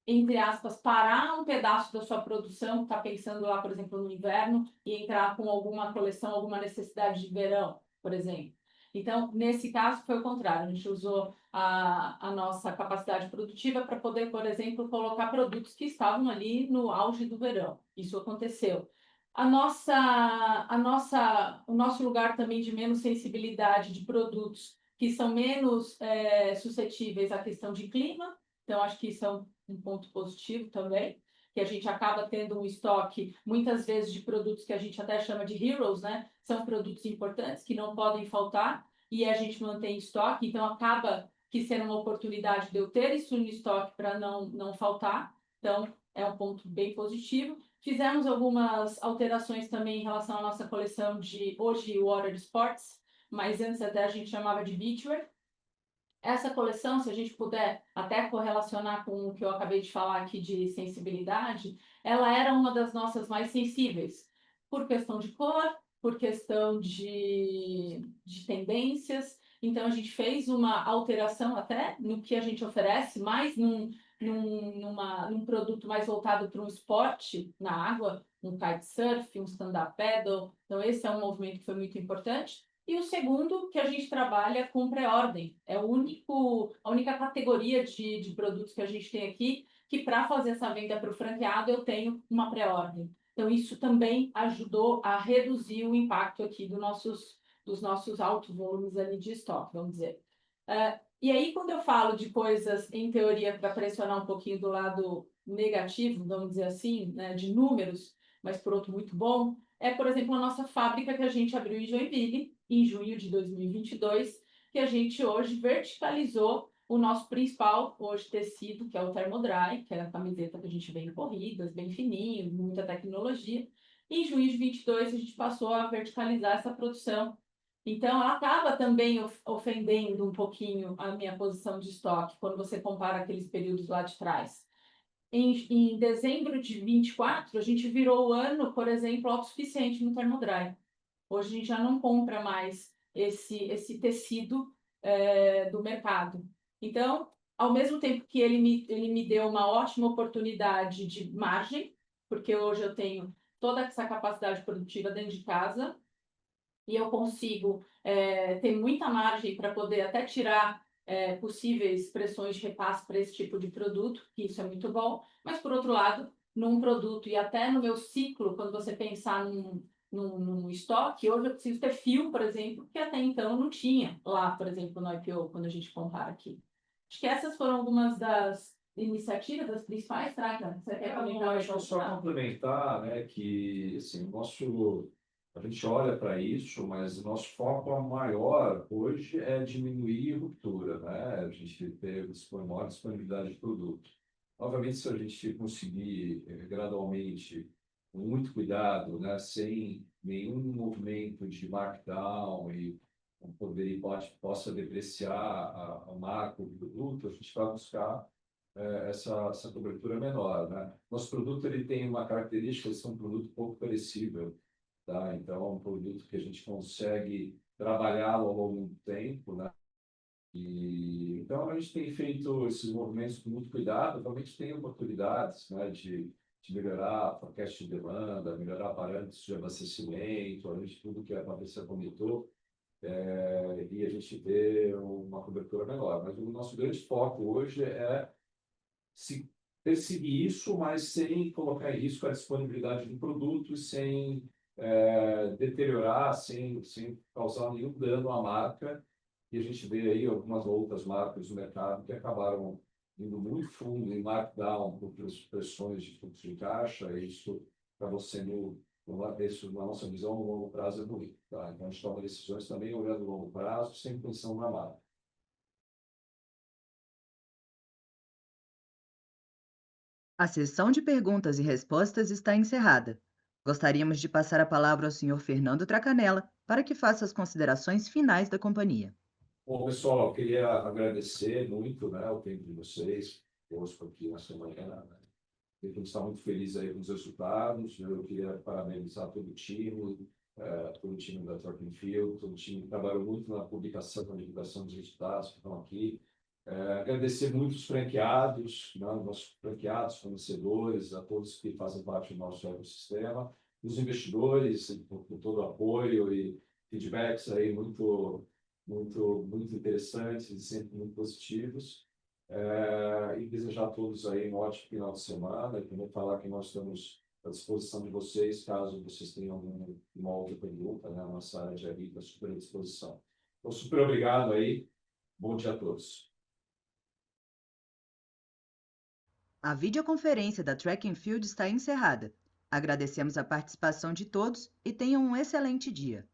entre aspas, parar um pedaço da sua produção, está pensando lá, por exemplo, no inverno, e entrar com alguma coleção, alguma necessidade de verão, por exemplo. Então, nesse caso, foi o contrário. A gente usou a nossa capacidade produtiva para poder, por exemplo, colocar produtos que estavam ali no auge do verão. Isso aconteceu. O nosso lugar também de menos sensibilidade de produtos que são menos suscetíveis à questão de clima. Então, acho que isso é um ponto positivo também, que a gente acaba tendo um estoque, muitas vezes, de produtos que a gente até chama de heroes, né? São produtos importantes que não podem faltar e a gente mantém estoque, então acaba que sendo uma oportunidade de eu ter isso em estoque para não faltar. Então, é um ponto bem positivo. Fizemos algumas alterações também em relação à nossa coleção de, hoje, Water Sports, mas antes até a gente chamava de Beachwear. Essa coleção, se a gente puder até correlacionar com o que eu acabei de falar aqui de sensibilidade, ela era uma das nossas mais sensíveis, por questão de cor, por questão de tendências. Então, a gente fez uma alteração até no que a gente oferece, mais num produto mais voltado para um esporte na água, um kitesurf, um stand-up paddle. Então, esse é um movimento que foi muito importante. E o segundo, que a gente trabalha com pré-ordem. É a única categoria de produtos que a gente tem aqui que, para fazer essa venda para o franqueado, eu tenho uma pré-ordem. Então, isso também ajudou a reduzir o impacto aqui dos nossos altos volumes ali de estoque, vamos dizer. E aí, quando eu falo de coisas, em teoria, para pressionar um pouquinho do lado negativo, vamos dizer assim, né, de números, mas por outro muito bom, por exemplo, a nossa fábrica que a gente abriu em Joinville, em junho de 2022, que a gente hoje verticalizou o nosso principal hoje tecido, que é o Thermodry, que é a camiseta que a gente vê em corridas, bem fininho, muita tecnologia. Em junho de 2022, a gente passou a verticalizar essa produção. Então, ela acaba também ofendendo um pouquinho a minha posição de estoque, quando você compara aqueles períodos lá de trás. Em dezembro de 24, a gente virou o ano, por exemplo, autossuficiente no Thermodry. Hoje a gente já não compra mais esse tecido do mercado. Então, ao mesmo tempo que ele me deu uma ótima oportunidade de margem, porque hoje eu tenho toda essa capacidade produtiva dentro de casa, e eu consigo ter muita margem para poder até tirar possíveis pressões de repasse para esse tipo de produto, que isso é muito bom, mas por outro lado, num produto e até no meu ciclo, quando você pensar num estoque, hoje eu preciso ter fio, por exemplo, que até então não tinha lá, por exemplo, no IPO, quando a gente compara aqui. Acho que essas foram algumas das iniciativas, das principais, Traca? Você quer comentar? Acho que só complementar, né, que assim, a gente olha para isso, mas o nosso foco maior hoje é diminuir ruptura, né? A gente ter maior disponibilidade de produto. Obviamente, se a gente conseguir gradualmente, com muito cuidado, né, sem nenhum movimento de markdown e possa depreciar a marca do produto, a gente vai buscar essa cobertura menor, né? Nosso produto ele tem uma característica de ser um produto pouco perecível, tá? Então, é um produto que a gente consegue trabalhá-lo ao longo do tempo, né? E, então, a gente tem feito esses movimentos com muito cuidado. Realmente tem oportunidades, né, de melhorar a forecast de demanda, melhorar parâmetros de abastecimento, além de tudo que a Patrícia comentou, e a gente vê uma cobertura menor. Mas o nosso grande foco hoje é se perseguir isso, mas sem colocar em risco a disponibilidade do produto e sem deteriorar, sem causar nenhum dano à marca. E a gente vê aí algumas outras marcas do mercado que acabaram indo muito fundo em markdown por pressões de fluxo de caixa, e isso acabou sendo, na nossa visão, no longo prazo é ruim. Tá? Então, a gente toma decisões também olhando o longo prazo, sem pensão na marca. A sessão de perguntas e respostas está encerrada. Gostaríamos de passar a palavra ao senhor Fernando Tracanella para que faça as considerações finais da companhia. Bom, pessoal, eu queria agradecer muito, né, o tempo de vocês, conosco aqui nessa manhã, né? A gente está muito feliz aí com os resultados. Eu queria parabenizar todo o time da Track and Field, todo o time que trabalhou muito na publicação, na divulgação dos resultados que estão aqui. Agradecer muito os franqueados, né, nossos franqueados, fornecedores, a todos que fazem parte do nosso ecossistema, os investidores, por todo o apoio e feedbacks aí muito interessantes e sempre muito positivos. E desejar a todos aí um ótimo final de semana e também falar que nós estamos à disposição de vocês, caso vocês tenham alguma outra pergunta, né? A nossa área de RI está super à disposição. Então, super obrigado aí. Bom dia a todos. A videoconferência da Track and Field está encerrada. Agradecemos a participação de todos e tenham um excelente dia.